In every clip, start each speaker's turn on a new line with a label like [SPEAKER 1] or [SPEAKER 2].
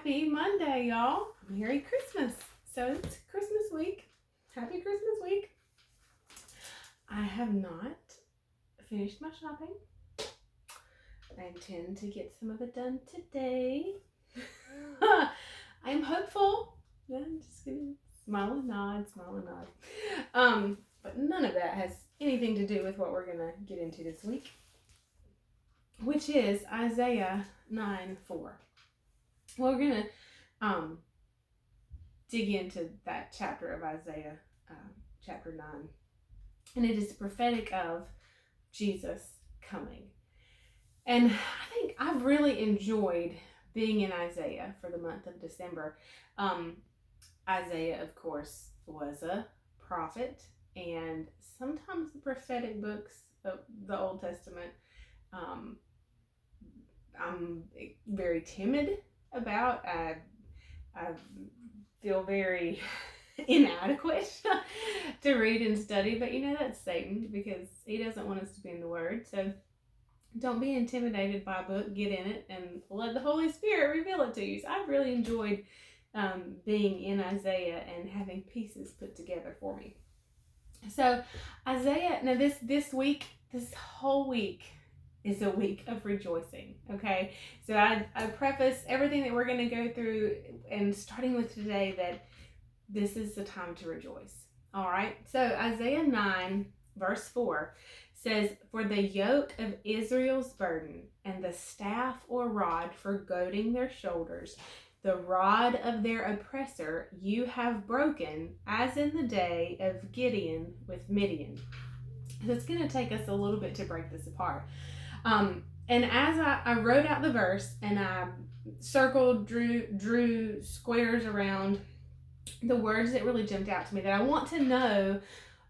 [SPEAKER 1] Happy Monday, y'all. Merry Christmas. So it's Christmas week. Happy Christmas week. I have not finished my shopping. I intend to get some of it done today. I'm hopeful. Yeah, I'm just gonna smile and nod. But none of that has anything to do with what we're gonna get into this week, which is Isaiah 9:4. Well, we're going to dig into that chapter of Isaiah, chapter 9. And it is prophetic of Jesus coming. And I think I've really enjoyed being in Isaiah for the month of December. Isaiah, of course, was a prophet. And sometimes the prophetic books of the Old Testament, I'm very timid about. I feel very inadequate to read and study, but that's Satan, because he doesn't want us to be in the Word. So don't be intimidated by a book. Get in it and let the Holy Spirit reveal it to you. So I've really enjoyed being in Isaiah and having pieces put together for me. So Isaiah, now this week, this whole week is a week of rejoicing, okay? So I preface everything that we're going to go through, and starting with today, that this is the time to rejoice, all right? So Isaiah 9, verse 4 says, "For the yoke of Israel's burden and the staff or rod for goading their shoulders, the rod of their oppressor you have broken, as in the day of Gideon with Midian." So it's going to take us a little bit to break this apart. And as I wrote out the verse, and I circled, drew squares around the words that really jumped out to me, that I want to know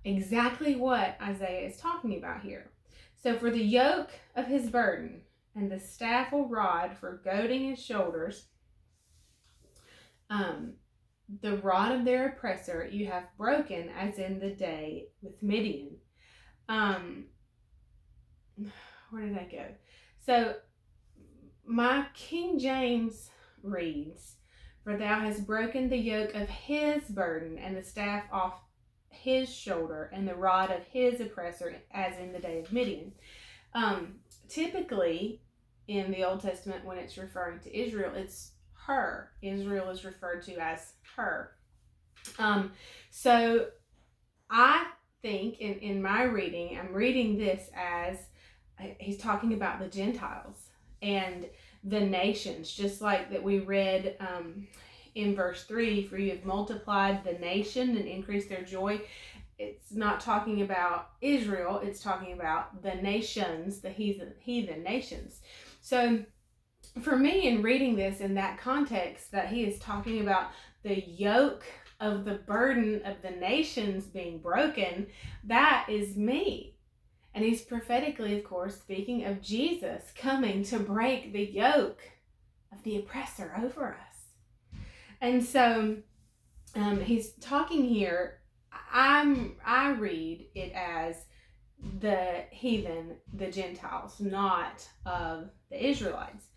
[SPEAKER 1] exactly what Isaiah is talking about here. So, for the yoke of his burden and the staff or rod for goading his shoulders, the rod of their oppressor you have broken, as in the day with Midian. Where did I go? So my King James reads, "For thou hast broken the yoke of his burden and the staff off his shoulder and the rod of his oppressor, as in the day of Midian." Typically in the Old Testament, when it's referring to Israel, it's her. Israel is referred to as her. So I think in my reading, I'm reading this as he's talking about the Gentiles and the nations, just like that we read in verse 3, "For you have multiplied the nation and increased their joy." It's not talking about Israel, it's talking about the nations, the heathen nations. So for me, in reading this in that context, that he is talking about the yoke of the burden of the nations being broken, that is me. And he's prophetically, of course, speaking of Jesus coming to break the yoke of the oppressor over us. And so he's talking here, I read it as the heathen, the Gentiles, not of the Israelites.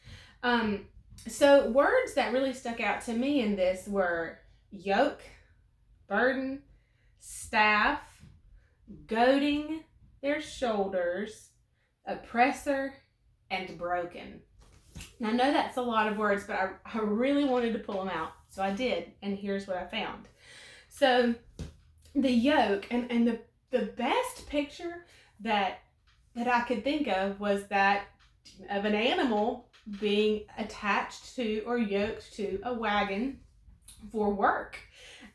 [SPEAKER 1] So words that really stuck out to me in this were yoke, burden, staff, goading their shoulders, oppressor, and broken. Now I know that's a lot of words, but I really wanted to pull them out, so I did, and here's what I found. So the yoke, and the best picture that I could think of was that of an animal being attached to or yoked to a wagon for work.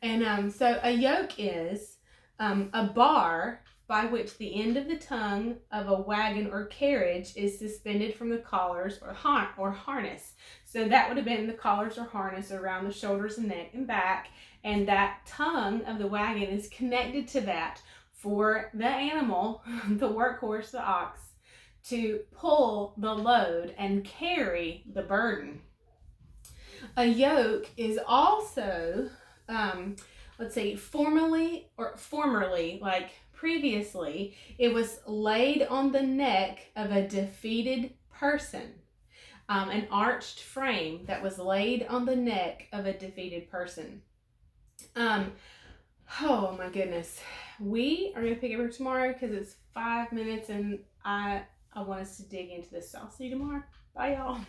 [SPEAKER 1] And so a yoke is a bar by which the end of the tongue of a wagon or carriage is suspended from the collars or harness. So that would have been the collars or harness around the shoulders and neck and back, and that tongue of the wagon is connected to that for the animal, the workhorse, the ox, to pull the load and carry the burden. A yoke is also, formerly, like previously, it was laid on the neck of a defeated person. an arched frame that was laid on the neck of a defeated person. Oh my goodness. We are going to pick it up tomorrow because it's 5 minutes and I want us to dig into this. So I'll see you tomorrow. Bye, y'all.